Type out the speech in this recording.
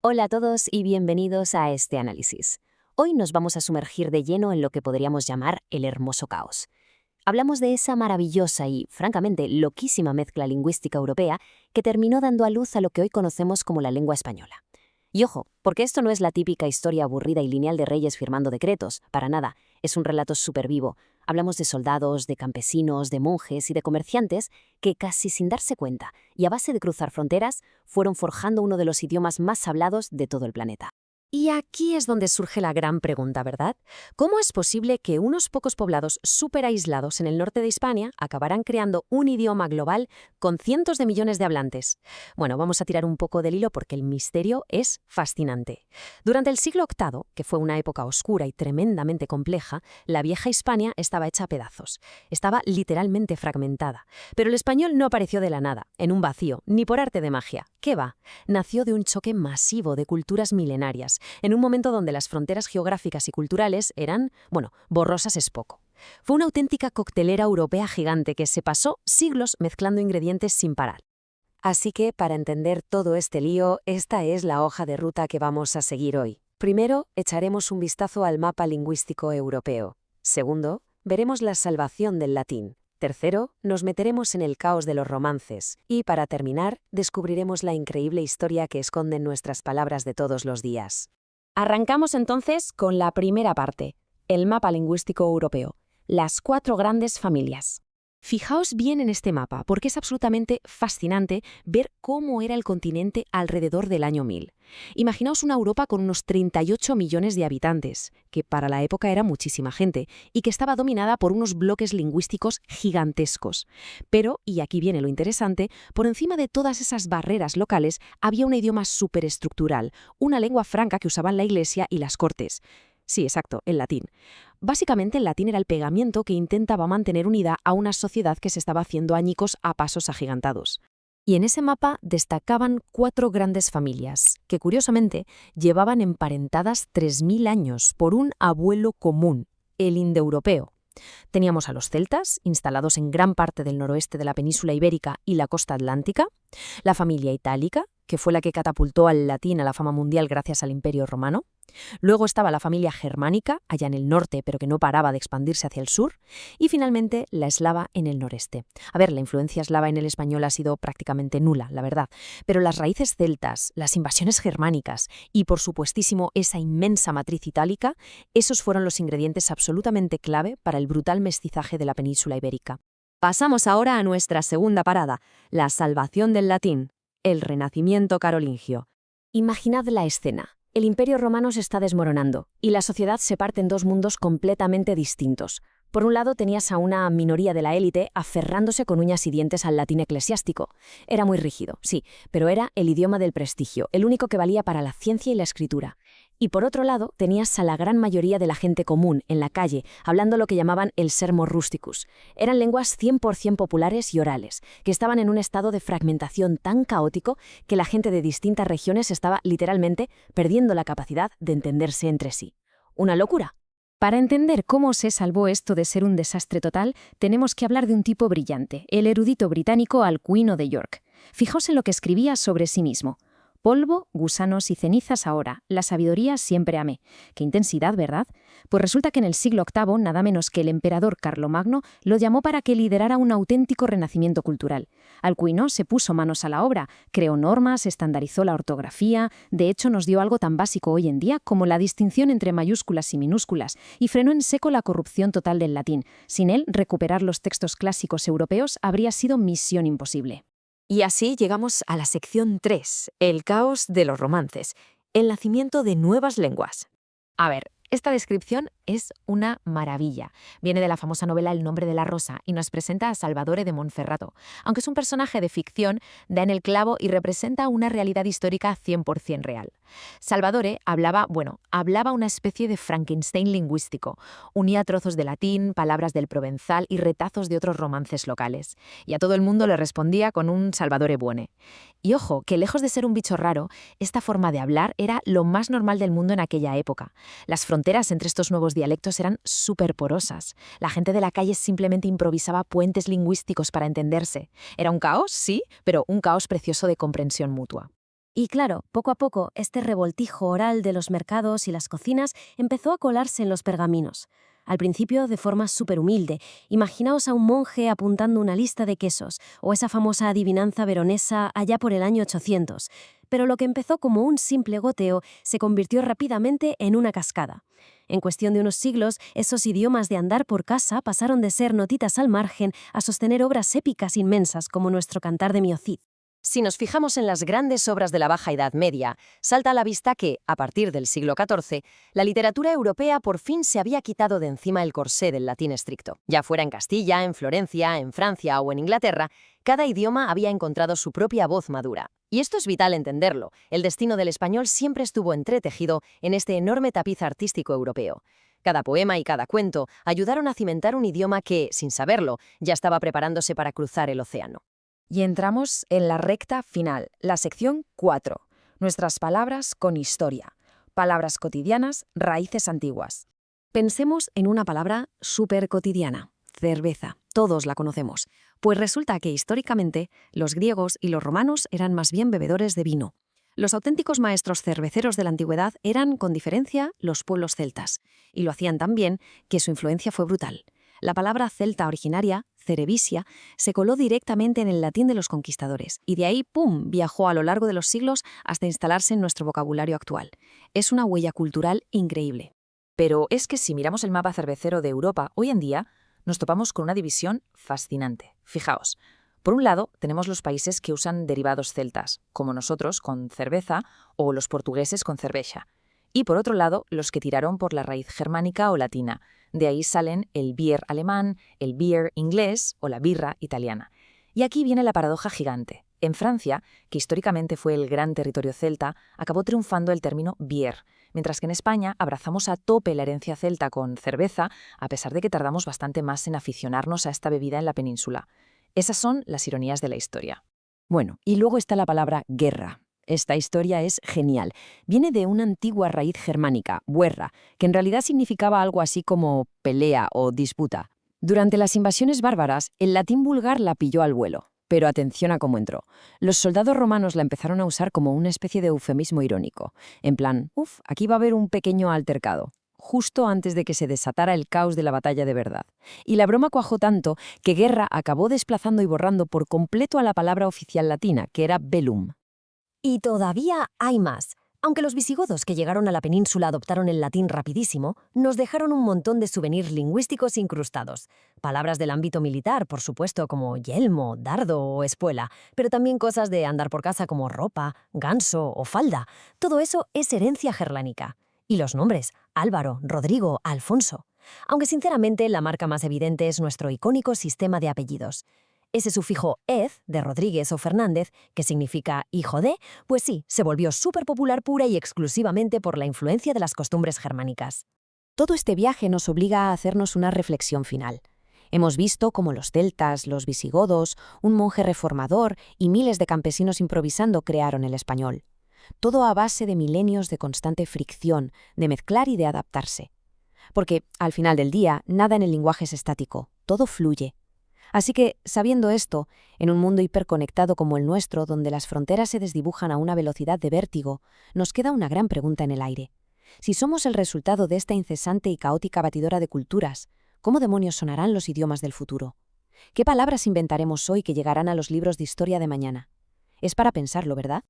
Hola a todos y bienvenidos a este análisis. Hoy nos vamos a sumergir de lleno en lo que podríamos llamar el hermoso caos. Hablamos de esa maravillosa y, francamente, loquísima mezcla lingüística europea que terminó dando a luz a lo que hoy conocemos como la lengua española. Y ojo, porque esto no es la típica historia aburrida y lineal de reyes firmando decretos, para nada, es un relato súper vivo. Hablamos de soldados, de campesinos, de monjes y de comerciantes que, casi sin darse cuenta y a base de cruzar fronteras, fueron forjando uno de los idiomas más hablados de todo el planeta. Y aquí es donde surge la gran pregunta, ¿verdad? ¿Cómo es posible que unos pocos poblados súper aislados en el norte de Hispania acabaran creando un idioma global con cientos de millones de hablantes? Bueno, vamos a tirar un poco del hilo porque el misterio es fascinante. Durante el siglo VIII, que fue una época oscura y tremendamente compleja, la vieja Hispania estaba hecha a pedazos. Estaba literalmente fragmentada. Pero el español no apareció de la nada, en un vacío, ni por arte de magia. ¿Qué va? Nació de un choque masivo de culturas milenarias, en un momento donde las fronteras geográficas y culturales eran, borrosas es poco. Fue una auténtica coctelera europea gigante que se pasó siglos mezclando ingredientes sin parar. Así que, para entender todo este lío, esta es la hoja de ruta que vamos a seguir hoy. Primero, echaremos un vistazo al mapa lingüístico europeo. Segundo, veremos la salvación del latín. Tercero, nos meteremos en el caos de los romances. Y, para terminar, descubriremos la increíble historia que esconden nuestras palabras de todos los días. Arrancamos entonces con la primera parte, el mapa lingüístico europeo, las 4 grandes familias. Fijaos bien en este mapa, porque es absolutamente fascinante ver cómo era el continente alrededor del año 1000. Imaginaos una Europa con unos 38 millones de habitantes, que para la época era muchísima gente, y que estaba dominada por unos bloques lingüísticos gigantescos. Pero, y aquí viene lo interesante, por encima de todas esas barreras locales había un idioma superestructural, una lengua franca que usaban la Iglesia y las Cortes. Sí, exacto, el latín. Básicamente el latín era el pegamento que intentaba mantener unida a una sociedad que se estaba haciendo añicos a pasos agigantados. Y en ese mapa destacaban 4 grandes familias, que curiosamente llevaban emparentadas 3000 años por un abuelo común, el indoeuropeo. Teníamos a los celtas, instalados en gran parte del noroeste de la península ibérica y la costa atlántica, la familia itálica, que fue la que catapultó al latín a la fama mundial gracias al Imperio Romano. Luego estaba la familia germánica, allá en el norte, pero que no paraba de expandirse hacia el sur. Y finalmente la eslava en el noreste. A ver, la influencia eslava en el español ha sido prácticamente nula, la verdad. Pero las raíces celtas, las invasiones germánicas y, por supuestísimo, esa inmensa matriz itálica, esos fueron los ingredientes absolutamente clave para el brutal mestizaje de la península ibérica. Pasamos ahora a nuestra segunda parada, la salvación del latín, el Renacimiento carolingio. Imaginad la escena. El Imperio Romano se está desmoronando y la sociedad se parte en 2 mundos completamente distintos. Por un lado tenías a una minoría de la élite aferrándose con uñas y dientes al latín eclesiástico. Era muy rígido, sí, pero era el idioma del prestigio, el único que valía para la ciencia y la escritura. Y por otro lado tenías a la gran mayoría de la gente común, en la calle, hablando lo que llamaban el sermo rusticus. Eran lenguas 100% populares y orales, que estaban en un estado de fragmentación tan caótico que la gente de distintas regiones estaba literalmente perdiendo la capacidad de entenderse entre sí. ¿Una locura? Para entender cómo se salvó esto de ser un desastre total, tenemos que hablar de un tipo brillante, el erudito británico Alcuino de York. Fijaos en lo que escribía sobre sí mismo. Polvo, gusanos y cenizas ahora, la sabiduría siempre amé. Qué intensidad, ¿verdad? Pues resulta que en el siglo VIII, nada menos que el emperador Carlomagno lo llamó para que liderara un auténtico renacimiento cultural. Alcuino se puso manos a la obra, creó normas, estandarizó la ortografía, de hecho nos dio algo tan básico hoy en día como la distinción entre mayúsculas y minúsculas, y frenó en seco la corrupción total del latín. Sin él, recuperar los textos clásicos europeos habría sido misión imposible. Y así llegamos a la sección 3, el caos de los romances, el nacimiento de nuevas lenguas. A ver, esta descripción es una maravilla. Viene de la famosa novela El nombre de la rosa y nos presenta a Salvadore de Monferrato. Aunque es un personaje de ficción, da en el clavo y representa una realidad histórica 100% real. Salvadore hablaba una especie de Frankenstein lingüístico. Unía trozos de latín, palabras del provenzal y retazos de otros romances locales. Y a todo el mundo le respondía con un Salvadore buone. Y ojo, que lejos de ser un bicho raro, esta forma de hablar era lo más normal del mundo en aquella época. Las fronteras entre estos nuevos dialectos eran súper porosas. La gente de la calle simplemente improvisaba puentes lingüísticos para entenderse. Era un caos, sí, pero un caos precioso de comprensión mutua. Y claro, poco a poco, este revoltijo oral de los mercados y las cocinas empezó a colarse en los pergaminos. Al principio, de forma súper humilde. Imaginaos a un monje apuntando una lista de quesos, o esa famosa adivinanza veronesa allá por el año 800. Pero lo que empezó como un simple goteo se convirtió rápidamente en una cascada. En cuestión de unos siglos, esos idiomas de andar por casa pasaron de ser notitas al margen a sostener obras épicas inmensas como nuestro Cantar de Mio Cid. Si nos fijamos en las grandes obras de la Baja Edad Media, salta a la vista que, a partir del siglo XIV, la literatura europea por fin se había quitado de encima el corsé del latín estricto. Ya fuera en Castilla, en Florencia, en Francia o en Inglaterra, cada idioma había encontrado su propia voz madura. Y esto es vital entenderlo. El destino del español siempre estuvo entretejido en este enorme tapiz artístico europeo. Cada poema y cada cuento ayudaron a cimentar un idioma que, sin saberlo, ya estaba preparándose para cruzar el océano. Y entramos en la recta final, la sección 4. Nuestras palabras con historia. Palabras cotidianas, raíces antiguas. Pensemos en una palabra súper cotidiana, cerveza. Todos la conocemos. Pues resulta que históricamente los griegos y los romanos eran más bien bebedores de vino. Los auténticos maestros cerveceros de la antigüedad eran, con diferencia, los pueblos celtas. Y lo hacían tan bien que su influencia fue brutal. La palabra celta originaria, cerevisia, se coló directamente en el latín de los conquistadores y de ahí, ¡pum!, viajó a lo largo de los siglos hasta instalarse en nuestro vocabulario actual. Es una huella cultural increíble. Pero es que si miramos el mapa cervecero de Europa hoy en día, nos topamos con una división fascinante. Fijaos, por un lado tenemos los países que usan derivados celtas, como nosotros con cerveza o los portugueses con cerveja. Y por otro lado, los que tiraron por la raíz germánica o latina. De ahí salen el Bier alemán, el Bier inglés o la birra italiana. Y aquí viene la paradoja gigante. En Francia, que históricamente fue el gran territorio celta, acabó triunfando el término Bier, mientras que en España abrazamos a tope la herencia celta con cerveza, a pesar de que tardamos bastante más en aficionarnos a esta bebida en la península. Esas son las ironías de la historia. Bueno, y luego está la palabra guerra. Esta historia es genial. Viene de una antigua raíz germánica, guerra, que en realidad significaba algo así como pelea o disputa. Durante las invasiones bárbaras, el latín vulgar la pilló al vuelo. Pero atención a cómo entró. Los soldados romanos la empezaron a usar como una especie de eufemismo irónico. En plan, aquí va a haber un pequeño altercado, justo antes de que se desatara el caos de la batalla de verdad. Y la broma cuajó tanto que guerra acabó desplazando y borrando por completo a la palabra oficial latina, que era bellum. Y todavía hay más. Aunque los visigodos que llegaron a la península adoptaron el latín rapidísimo, nos dejaron un montón de souvenirs lingüísticos incrustados. Palabras del ámbito militar, por supuesto, como yelmo, dardo o espuela, pero también cosas de andar por casa como ropa, ganso o falda. Todo eso es herencia germánica. Y los nombres, Álvaro, Rodrigo, Alfonso. Aunque sinceramente la marca más evidente es nuestro icónico sistema de apellidos. Ese sufijo «ez», de Rodríguez o Fernández, que significa hijo de, pues sí, se volvió súper popular pura y exclusivamente por la influencia de las costumbres germánicas. Todo este viaje nos obliga a hacernos una reflexión final. Hemos visto cómo los celtas, los visigodos, un monje reformador y miles de campesinos improvisando crearon el español. Todo a base de milenios de constante fricción, de mezclar y de adaptarse. Porque, al final del día, nada en el lenguaje es estático, todo fluye. Así que, sabiendo esto, en un mundo hiperconectado como el nuestro, donde las fronteras se desdibujan a una velocidad de vértigo, nos queda una gran pregunta en el aire. Si somos el resultado de esta incesante y caótica batidora de culturas, ¿cómo demonios sonarán los idiomas del futuro? ¿Qué palabras inventaremos hoy que llegarán a los libros de historia de mañana? Es para pensarlo, ¿verdad?